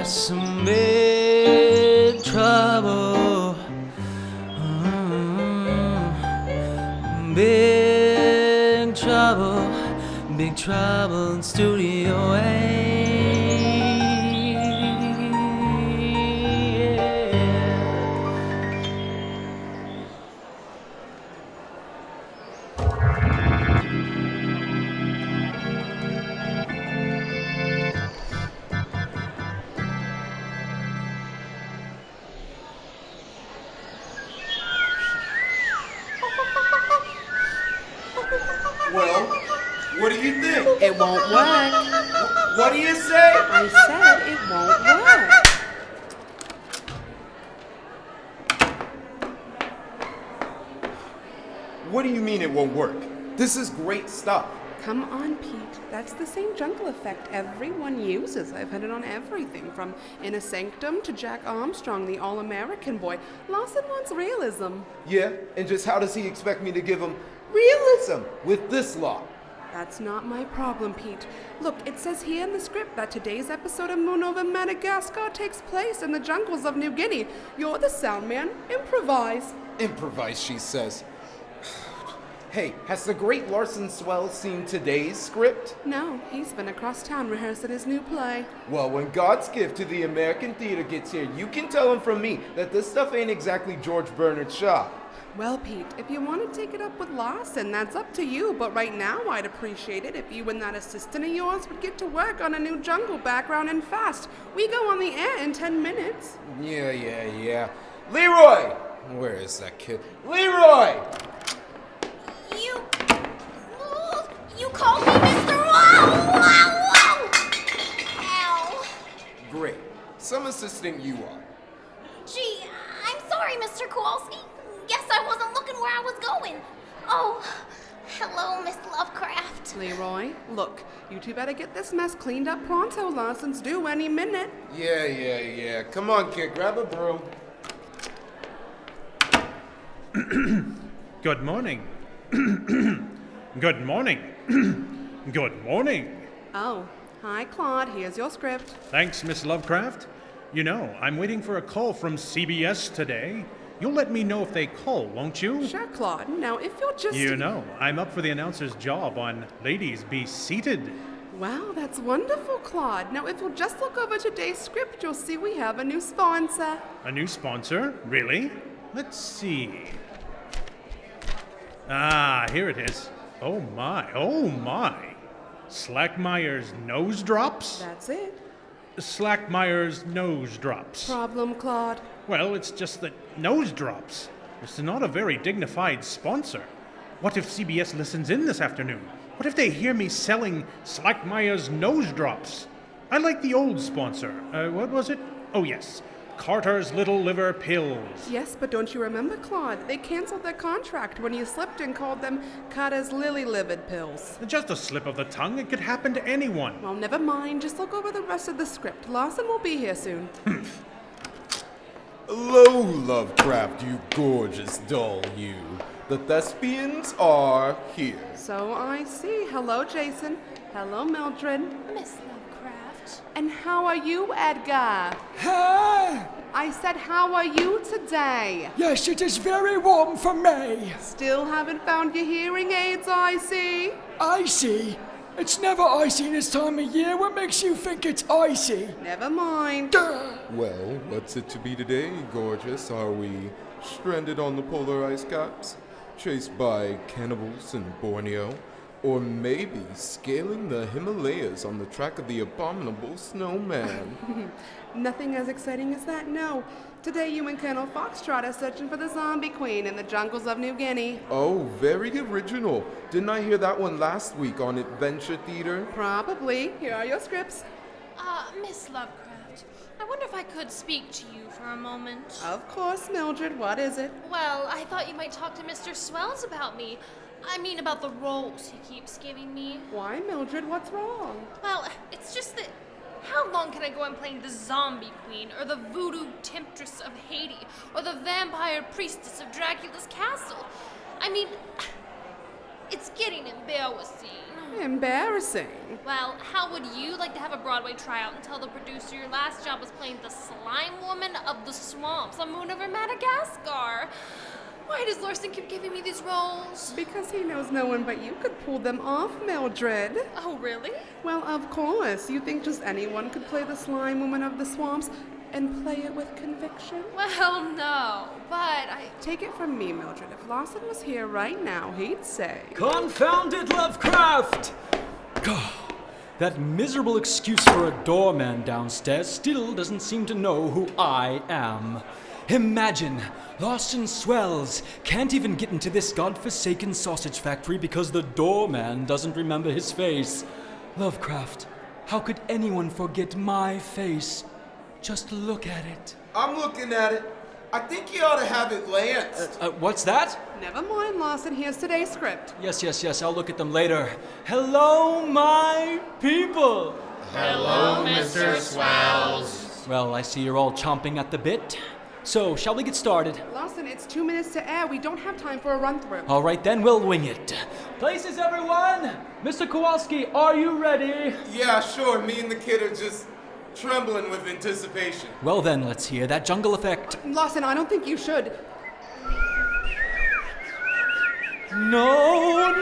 some big trouble. Big trouble in Studio A. Well, what do you think? It won't work. What do you say? I said it won't work. What do you mean it won't work? This is great stuff. Come on, Pete. That's the same jungle effect everyone uses. I've had it on everything, from Inner Sanctum to Jack Armstrong, the All-American boy. Lawson wants realism. Yeah, and just how does he expect me to give him realism with this lot? That's not my problem, Pete. Look, it says here in the script that today's episode of Moon Over Madagascar takes place in the jungles of New Guinea. You're the sound man. Improvise. Improvise, she says. Hey, has the great Larson Swell seen today's script? No, he's been across town rehearsing his new play. Well, when God's gift to the American theater gets here, you can tell him from me that this stuff ain't exactly George Bernard Shaw. Well, Pete, if you want to take it up with Lawson, that's up to you. But right now, I'd appreciate it if you and that assistant of yours would get to work on a new jungle background and fast. We go on the air in 10 minutes. Yeah. Leroy! Where is that kid? Leroy! You called me Mr. Wow! Ow. Great. Some assistant you are. Gee, I'm sorry, Mr. Kowalski. Guess I wasn't looking where I was going. Oh, hello, Miss Lovecraft. Leroy, look, you two better get this mess cleaned up pronto. Lawson's due any minute. Yeah. Come on, kid, grab a broom. Good morning. Good morning. Good morning. Oh, hi, Claude. Here's your script. Thanks, Miss Lovecraft. You know, I'm waiting for a call from CBS today. You'll let me know if they call, won't you? Sure, Claude. Now, if you'll just... You know, I'm up for the announcer's job on Ladies Be Seated. Wow, that's wonderful, Claude. Now, if you'll just look over today's script, you'll see we have a new sponsor. A new sponsor? Really? Let's see. Ah, here it is. Oh my. Slackmeyer's Nose Drops? That's it. Slackmeyer's Nose Drops. Problem, Claude? Well, it's just that Nose Drops. It's not a very dignified sponsor. What if CBS listens in this afternoon? What if they hear me selling Slackmeyer's Nose Drops? I like the old sponsor. What was it? Oh, yes. Carter's Little Liver Pills. Yes, but don't you remember, Claude? They canceled their contract when you slipped and called them Carter's Lily-Livered Pills. Just a slip of the tongue. It could happen to anyone. Well, never mind. Just look over the rest of the script. Lawson will be here soon. Hello, Lovecraft, you gorgeous doll, you. The thespians are here. So I see. Hello, Jason. Hello, Mildred. Miss Lovecraft. And how are you, Edgar? Huh? I said, how are you today? Yes, it is very warm for me. Still haven't found your hearing aids, I see. Icy? It's never icy this time of year. What makes you think it's icy? Never mind. Duh. Well, what's it to be today, gorgeous? Are we stranded on the polar ice caps? Chased by cannibals in Borneo? Or maybe scaling the Himalayas on the track of the abominable snowman? Nothing as exciting as that, no. Today you and Colonel Foxtrot are searching for the zombie queen in the jungles of New Guinea. Oh, very original. Didn't I hear that one last week on Adventure Theater? Probably. Here are your scripts. Miss Lovecraft, I wonder if I could speak to you for a moment. Of course, Mildred. What is it? Well, I thought you might talk to Mr. Swells about me. I mean, about the roles he keeps giving me. Why, Mildred? What's wrong? Well, it's just that how long can I go on playing the zombie queen, or the voodoo temptress of Haiti, or the vampire priestess of Dracula's castle? I mean, it's getting embarrassing. Embarrassing. Well, how would you like to have a Broadway tryout and tell the producer your last job was playing the slime woman of the swamps on Moon over Madagascar? Why does Larson keep giving me these roles? Because he knows no one but you could pull them off, Mildred. Oh, really? Well, of course. You think just anyone could play the slime woman of the swamps and play it with conviction? Well, no, but Take it from me, Mildred. If Lawson was here right now, he'd say... Confounded Lovecraft! Gah, that miserable excuse for a doorman downstairs still doesn't seem to know who I am. Imagine, Lawson Swells can't even get into this godforsaken sausage factory because the doorman doesn't remember his face. Lovecraft, how could anyone forget my face? Just look at it. I'm looking at it. I think you ought to have it lanced. What's that? Never mind, Lawson. Here's today's script. Yes, I'll look at them later. Hello, my people! Hello, Mr. Swells. Well, I see you're all chomping at the bit. So, shall we get started? Lawson, it's 2 minutes to air. We don't have time for a run-through. All right, then we'll wing it. Places, everyone! Mr. Kowalski, are you ready? Yeah, sure. Me and the kid are just trembling with anticipation. Well then, let's hear that jungle effect. Lawson, I don't think you should. No!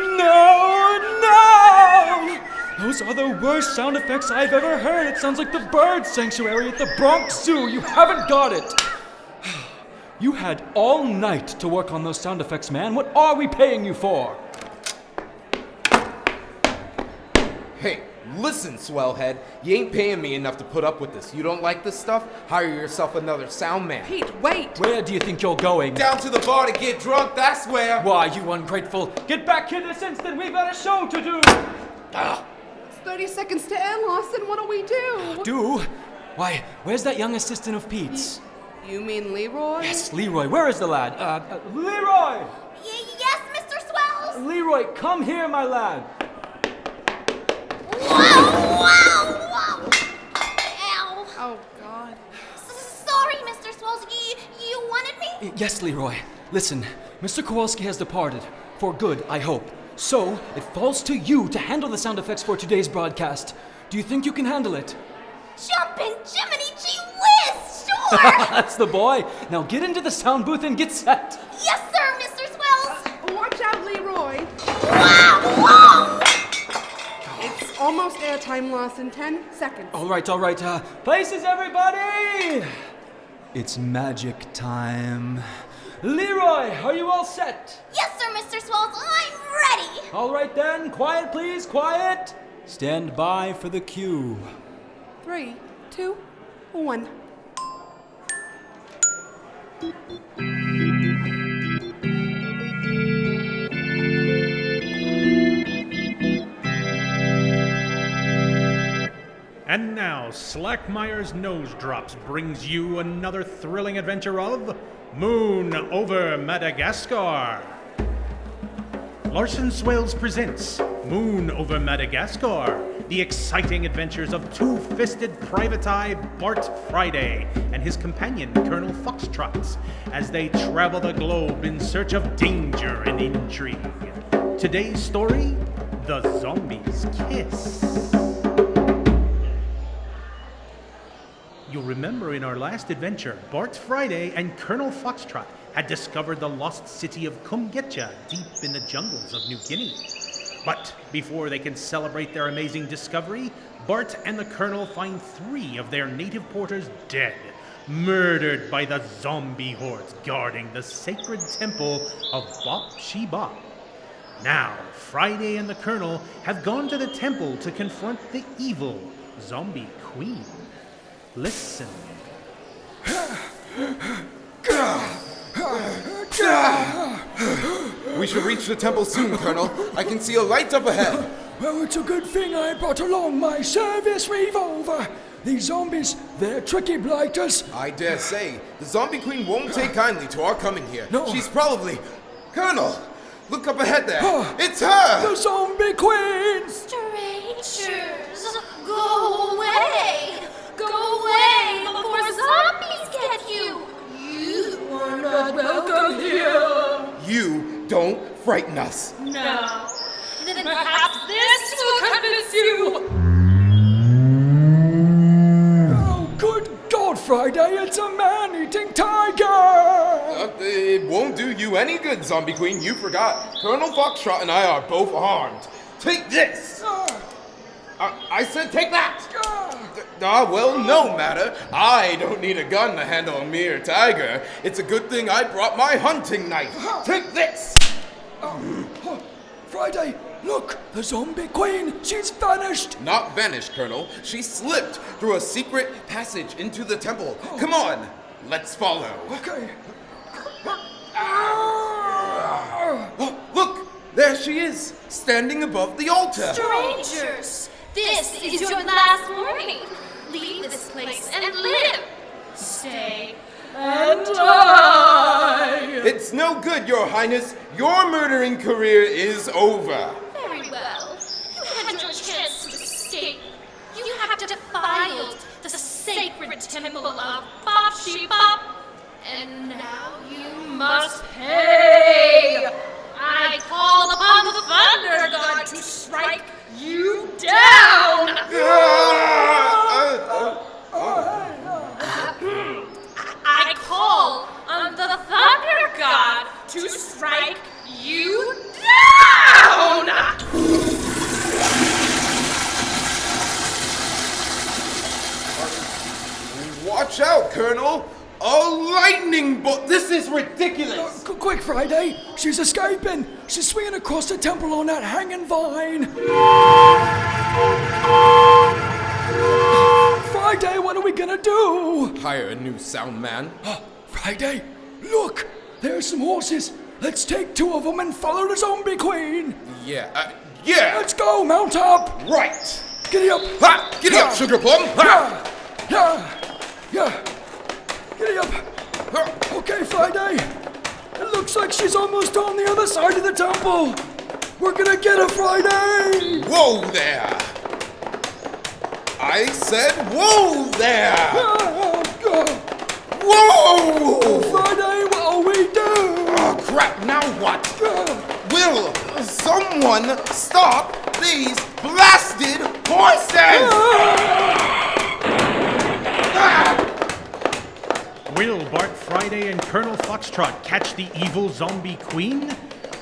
Those are the worst sound effects I've ever heard. It sounds like the bird sanctuary at the Bronx Zoo. You haven't got it. You had all night to work on those sound effects, man. What are we paying you for? Hey, listen, swellhead. You ain't paying me enough to put up with this. You don't like this stuff? Hire yourself another sound man. Pete, wait! Where do you think you're going? Down to the bar to get drunk, that's where. Why, you ungrateful. Get back here this instant. We've got a show to do. It's 30 seconds to air, Lawson. What do we do? Do? Why, where's that young assistant of Pete's? You mean Leroy? Yes, Leroy. Where is the lad? Leroy! Yes, Mr. Swells? Leroy, come here, my lad. Whoa! Ow. Oh, God. Sorry, Mr. Swells. You wanted me? Yes, Leroy. Listen, Mr. Kowalski has departed. For good, I hope. So, it falls to you to handle the sound effects for today's broadcast. Do you think you can handle it? Jumpin' Jiminy Gee Whiz! Sure! That's the boy. Now get into the sound booth and get set. Yes, sir, Mr. Swells! Watch out, Leroy. Wow! It's almost airtime, Lawson. 10 seconds. All right. Places, everybody! It's magic time. Leroy, are you all set? Yes, sir, Mr. Swells. I'm ready! All right then. Quiet, please. Quiet. Stand by for the cue. 3, 2, 1. And now, Slackmeyer's Nose Drops brings you another thrilling adventure of Moon over Madagascar. Larson Swells presents Moon over Madagascar, the exciting adventures of two-fisted private eye Bart Friday and his companion Colonel Foxtrot as they travel the globe in search of danger and intrigue. Today's story, The Zombie's Kiss. You'll remember in our last adventure, Bart Friday and Colonel Foxtrot had discovered the lost city of Kumgetja deep in the jungles of New Guinea. But before they can celebrate their amazing discovery, Bart and the Colonel find 3 of their native porters dead, murdered by the zombie hordes guarding the sacred temple of Bop She Bop. Now, Friday and the Colonel have gone to the temple to confront the evil zombie queen. Listen. We should reach the temple soon, Colonel. I can see a light up ahead. Well, it's a good thing I brought along my service revolver. These zombies, they're tricky blighters. I dare say, the zombie queen won't take kindly to our coming here. No. She's probably... Colonel, look up ahead there. Oh. It's her! The zombie queen! Strangers, go away! Go away before zombies get you! You are not welcome here! You don't frighten us. No. Then perhaps this Friday, it's a man-eating tiger! It won't do you any good, Zombie Queen. You forgot. Colonel Foxtrot and I are both armed. Take this! I said take that! Well, no matter. I don't need a gun to handle a mere tiger. It's a good thing I brought my hunting knife. Take this! Friday, look! The zombie queen! She's vanished! Not vanished, Colonel. She slipped through a secret passage into the temple. Come on, let's follow. Okay. Oh, look! There she is, standing above the altar. Strangers, this is your last warning. Leave this place and live. Stay and die. It's no good, Your Highness. Your murdering career is over. Very well. You had your chance to escape. You have defiled the sacred temple of Bop-She-Bop, and now you must pay. I call upon the Thunder God to strike you down. I call on the Thunder God to strike you down. Watch out, Colonel. A lightning bolt. This is ridiculous. Quick, Friday! She's escaping! She's swinging across the temple on that hanging vine! Friday, what are we gonna do? Hire a new sound man. Friday, look! There's some horses! Let's take 2 of them and follow the zombie queen! Yeah. Let's go, mount up! Right. Giddy up! Ha! Giddy up, Sugar Plum. Ha! Yeah! Giddy up! Okay, Friday! It looks like she's almost on the other side of the temple! We're gonna get her, Friday! Whoa there! I said whoa there! Whoa! Friday, what'll we do? Oh, crap, now what? Will someone stop these blasted horses? Will Bart Friday and Colonel Foxtrot catch the evil zombie queen?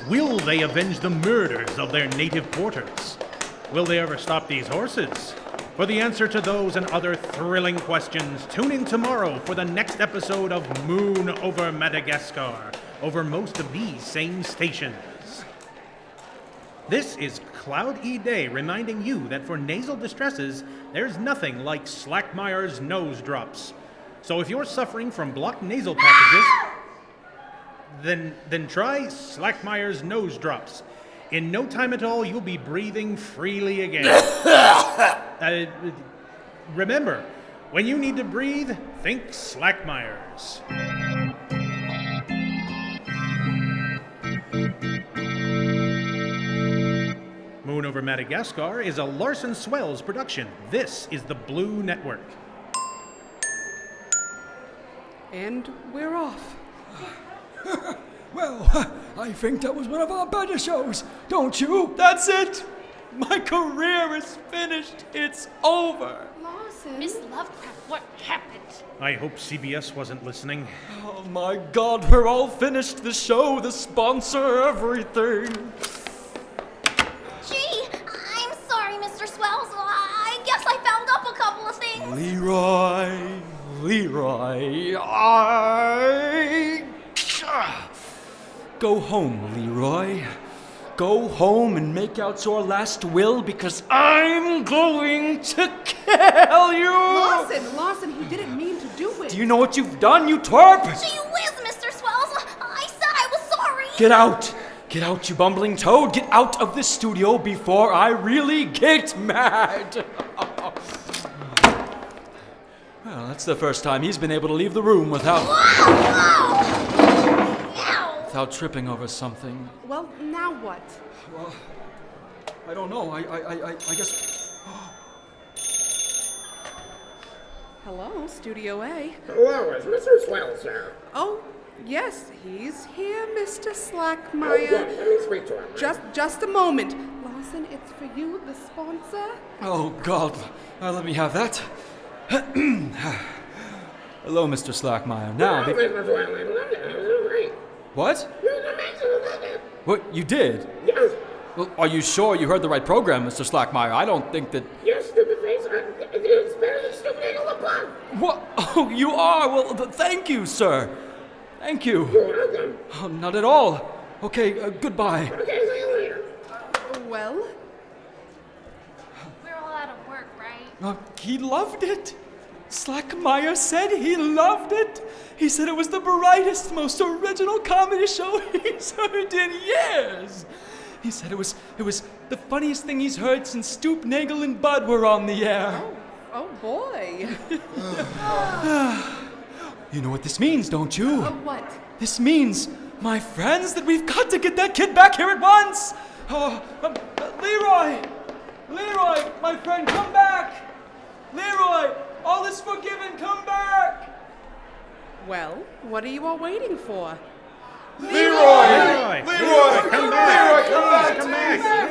Will they avenge the murders of their native porters? Will they ever stop these horses? For the answer to those and other thrilling questions, tune in tomorrow for the next episode of Moon over Madagascar, over most of these same stations. This is Cloud E. Day reminding you that for nasal distresses, there's nothing like Slackmeyer's nose drops. So if you're suffering from blocked nasal passages, then try Slackmeyer's nose drops. In no time at all, you'll be breathing freely again. Remember, when you need to breathe, think Slackmeyer's. Moon over Madagascar is a Larson Swells production. This is the Blue Network. And we're off. Well, I think that was one of our better shows, don't you? That's it! My career is finished. It's over. Lawson. Miss Lovecraft, what happened? I hope CBS wasn't listening. Oh my God, we're all finished. The show, the sponsor, everything. Gee, I'm sorry, Mr. Swells. I guess I found up a couple of things. Leroy, Go home, Leroy. Go home and make out your last will because I'm going to kill you! Lawson, he didn't mean to do it. Do you know what you've done, you twerp? Gee whiz, Mr. Swells. I said I was sorry. Get out! Get out, you bumbling toad! Get out of this studio before I really get mad! Well, that's the first time he's been able to leave the room without tripping over something. Well, now what? Well, I don't know. I guess... Hello, Studio A. Hello, is Mr. Swells there? Oh, yes, he's here, Mr. Oh, Slackmeyer. yes, let me speak to him. Just a moment. Lawson, it's for you, the sponsor. Oh, God. Let me have that. Hello, Mr. Slackmeyer. Now, Oh, Mr. Swell, I loved it. It was great. what? It was amazing. I loved it. What, you did? Yes. Well, are you sure you heard the right program, Mr. Slackmeyer? I don't think that... Yes, stupid face. It's better than stupid angle of pun. What? Oh, you are? Well, thank you, sir. Thank you. You're welcome. Oh, not at all. Okay, goodbye. Okay, see you later. Well, We're all out of work, right? He loved it. Slackmeyer said he loved it. He said it was the brightest, most original comedy show he's heard in years. He said it was the funniest thing he's heard since Stoop, Nagel, and Bud were on the air. oh boy. You know what this means, don't you? What? This means, my friends, that we've got to get that kid back here at once. Leroy, my friend, come back. Leroy, all is forgiven, come back. Well, what are you all waiting for? Leroy! Leroy! Leroy! Come back! Leroy, come back! Come back!